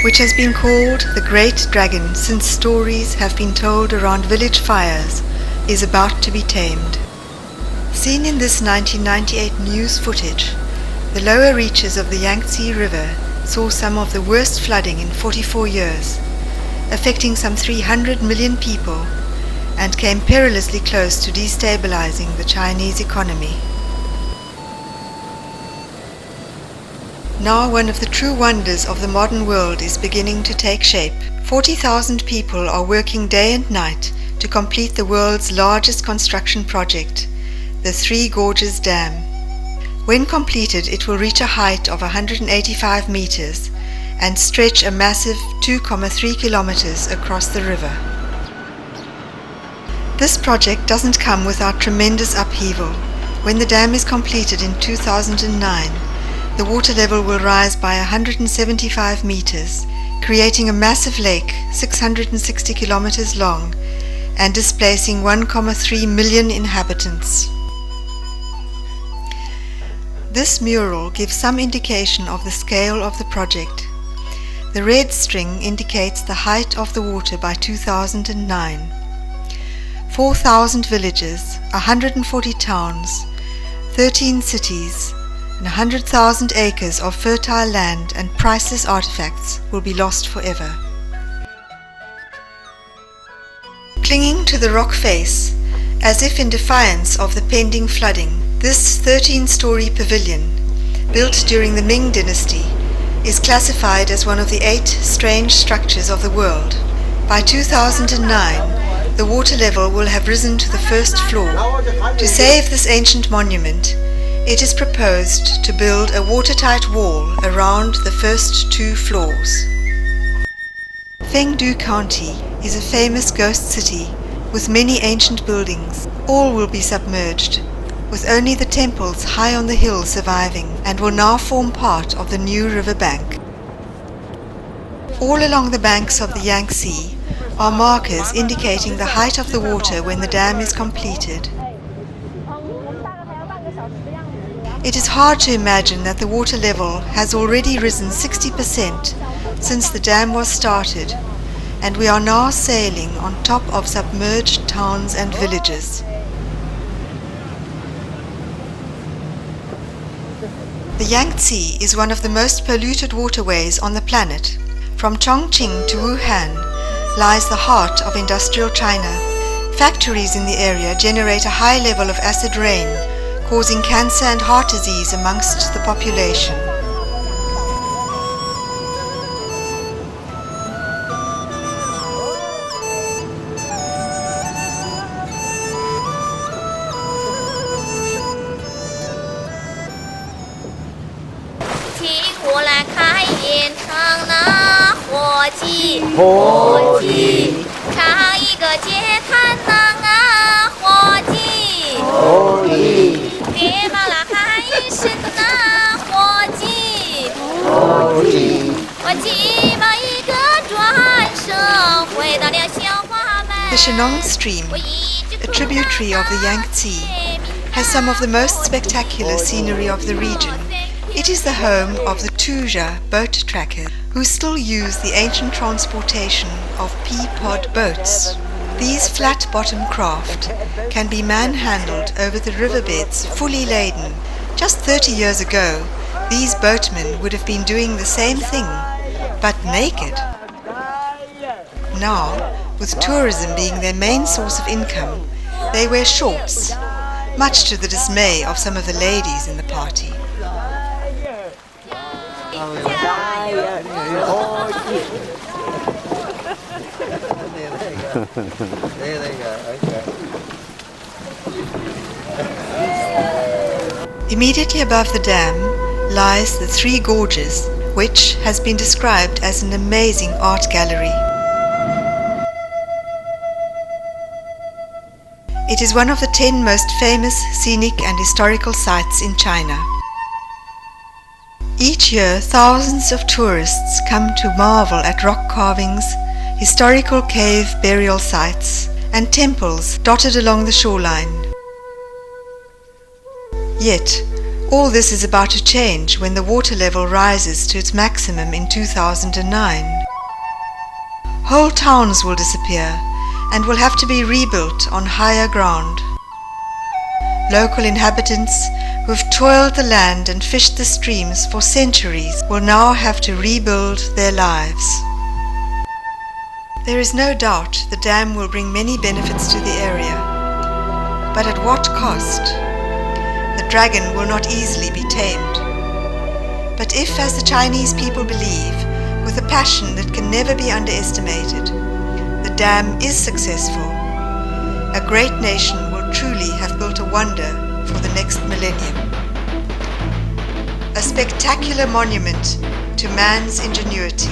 which has been called the Great Dragon since stories have been told around village fires, is about to be tamed. Seen in this 1998 news footage, the lower reaches of the Yangtze River saw some of the worst flooding in 44 years, affecting some 300 million people, and came perilously close to destabilizing the Chinese economy. Now one of the true wonders of the modern world is beginning to take shape. 40,000 people are working day and night to complete the world's largest construction project, the Three Gorges Dam. When completed, it will reach a height of 185 meters and stretch a massive 2.3 kilometers across the river. This project doesn't come without tremendous upheaval. When the dam is completed in 2009, the water level will rise by 175 meters, creating a massive lake 660 kilometers long and displacing 1.3 million inhabitants. This mural gives some indication of the scale of the project. The red string indicates the height of the water by 2009. 4,000 villages, 140 towns, 13 cities, and 100,000 acres of fertile land and priceless artifacts will be lost forever. Clinging to the rock face, as if in defiance of the pending flooding, this 13-story pavilion, built during the Ming dynasty, is classified as one of the 8 strange structures of the world. By 2009, the water level will have risen to the first floor. To save this ancient monument, it is proposed to build a watertight wall around the first 2 floors. Fengdu County is a famous ghost city with many ancient buildings. All will be submerged, with only the temples high on the hill surviving, and will now form part of the new river bank. All along the banks of the Yangtze are markers indicating the height of the water when the dam is completed. It is hard to imagine that the water level has already risen 60% since the dam was started, and we are now sailing on top of submerged towns and villages. The Yangtze is one of the most polluted waterways on the planet. From Chongqing to Wuhan lies the heart of industrial China. Factories in the area generate a high level of acid rain, causing cancer and heart disease amongst the population. The Shenong Stream, a tributary of the Yangtze, has some of the most spectacular scenery of the region. It is the home of the Tuja boat trackers, who still use the ancient transportation of pea-pod boats. These flat-bottom craft can be manhandled over the riverbeds fully laden. Just 30 years ago, these boatmen would have been doing the same thing, but naked. Now, with tourism being their main source of income, they wear shorts, much to the dismay of some of the ladies in the party. Immediately above the dam lies the Three Gorges, which has been described as an amazing art gallery. It is one of the 10 most famous scenic and historical sites in China. Each year, thousands of tourists come to marvel at rock carvings, historical cave burial sites, and temples dotted along the shoreline. Yet, All this is about to change when the water level rises to its maximum in 2009. Whole towns will disappear and will have to be rebuilt on higher ground. Local inhabitants who have toiled the land and fished the streams for centuries will now have to rebuild their lives. There is no doubt the dam will bring many benefits to the area, but at what cost? The dragon will not easily be tamed. But if, as the Chinese people believe, with a passion that can never be underestimated, the dam is successful, a great nation will truly have built a wonder for the next millennium. A spectacular monument to man's ingenuity.